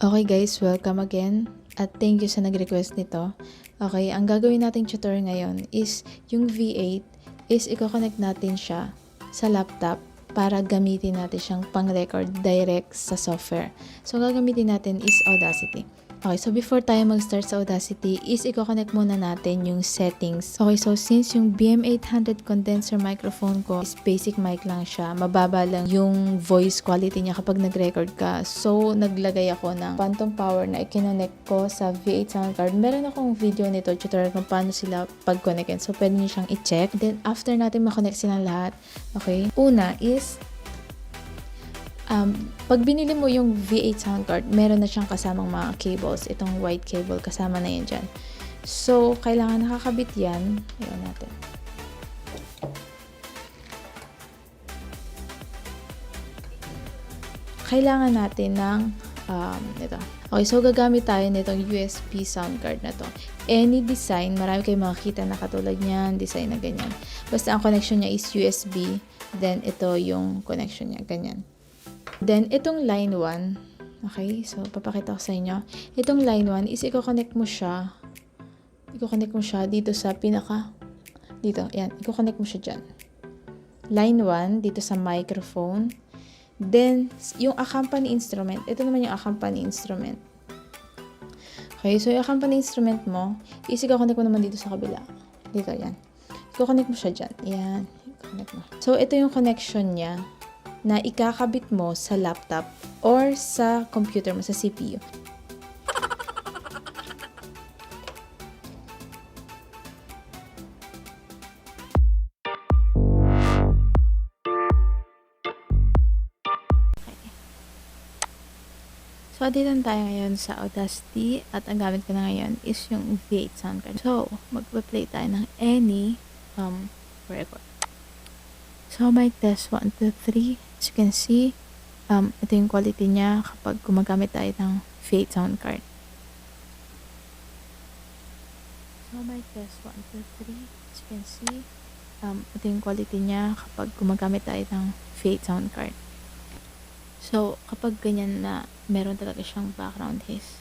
Okay guys, welcome again at thank you sa nag-request nito. Okay, ang gagawin nating tutor ngayon is yung V8 is i-connect natin siya sa laptop para gamitin natin siyang pang-record direct sa software. So, ang gagamitin natin is Audacity. Okay, so before tayo mag-start sa Audacity is i-connect muna natin yung settings. Okay, so since yung BM800 condenser microphone ko is basic mic lang siya, mababa lang yung voice quality niya kapag nag-record ka. So, naglagay ako ng phantom power na i-connect ko sa V8 sound card. Meron akong video nito, tutorial kung paano sila pag-connectin. So, pwede niyo siyang i-check. Then, after natin ma-connect silang lahat, okay, una is pag binili mo yung V8 sound card, meron na siyang kasamang mga cables. Itong white cable, kasama na yan dyan. So, kailangan nakakabit yan. Ayan natin. Kailangan natin ng ito. Okay, so gagamit tayo nitong USB sound card na to. Any design, marami kayong makikita na katulad niyan, design na ganyan. Basta ang connection niya is USB, then ito yung connection niya, ganyan. Then, itong line 1, okay, so papakita ko sa inyo. Itong line 1 is i-connect mo siya dito sa dito, yan, i-connect mo siya dyan. Line 1, dito sa microphone. Then, yung accompany instrument, ito naman yung accompany instrument. Okay, so yung accompany instrument mo, is i-connect mo naman dito sa kabila. Dito, yan. I-connect mo siya dyan. Yan, i-connect mo. So, ito yung connection niya na ikakabit mo sa laptop or sa computer mo, sa CPU. So, dito tayo ngayon sa Audacity at ang gamit ko na ngayon is yung V8 sound card. So, mag-play tayo ng any record. So, mic test 1, 2, 3. As you can see, ito yung quality niya kapag gumagamit tayo ng V8 sound card. So, mic test 1, 2, 3. As you can see, ito yung quality niya kapag gumagamit tayo ng V8 sound card. So, kapag ganyan na meron talaga siyang background hiss.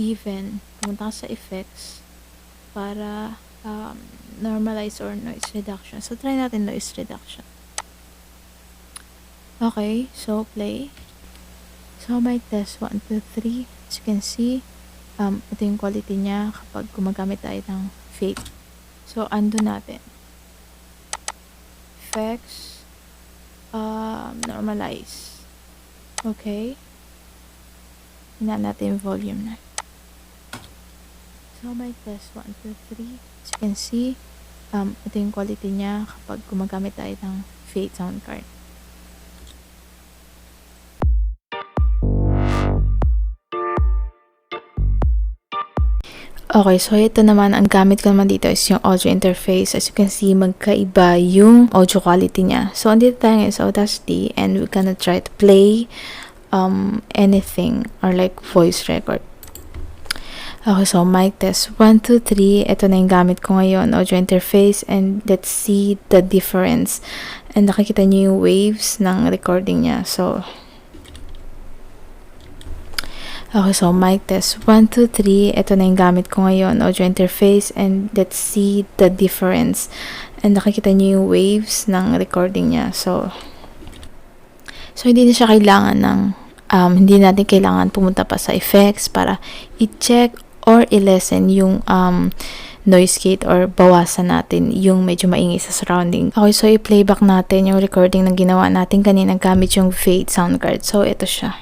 Even, pumunta ka sa effects para normalize or noise reduction. So, try natin noise reduction. Okay, so play. So, mic test 1, 2, 3. As you can see, ito yung quality niya kapag gumagamit tayo ng fade. So, undo natin. Effects, normalize. Okay. Hinaan natin yung volume na. So, mic test 1, 2, 3. As you can see, ito yung quality niya kapag gumagamit tayo ng fade sound card. Okay, so ito naman, ang gamit ko naman dito is yung audio interface. As you can see, magkaiba yung audio quality niya. So, andito tayo ngayon sa Audacity and we're gonna try to play anything or like voice record. Okay, so mic test 1, 2, 3. Ito na yung gamit ko ngayon, audio interface, and let's see the difference. And nakikita niyo yung waves ng recording niya. So, okay, so mic test 1, 2, 3. Ito na yung gamit ko ngayon, audio interface, and let's see the difference. And nakikita niyo yung waves ng recording niya. So hindi na siya kailangan ng, hindi natin kailangan pumunta pa sa effects para i-check or i-lessen yung noise gate or bawasan natin yung medyo maingay sa surrounding. Okay, so i-playback natin yung recording na ginawa natin kanina gamit yung V8 sound card. So ito siya.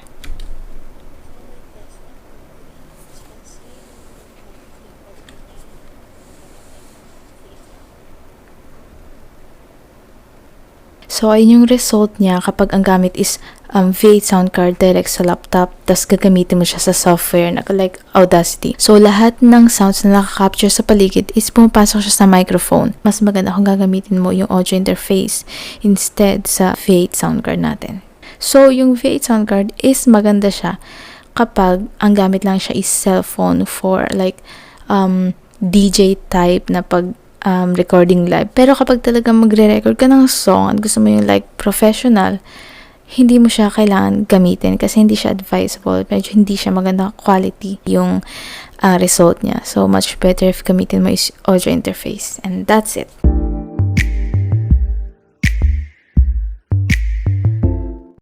So, ayun yung result niya kapag ang gamit is V8 sound card direct sa laptop, tas gagamitin mo siya sa software na like Audacity. So, lahat ng sounds na nakaka-capture sa paligid is pumapasok siya sa microphone. Mas maganda kung gagamitin mo yung audio interface instead sa V8 sound card natin. So, yung V8 sound card is maganda siya kapag ang gamit lang siya is cellphone for like DJ type na pag recording live. Pero kapag talaga magre-record ka ng song at gusto mo yung like professional, hindi mo siya kailangan gamitin kasi hindi siya advisable. Medyo hindi siya maganda quality yung result niya. So, much better if gamitin mo is audio interface. And that's it.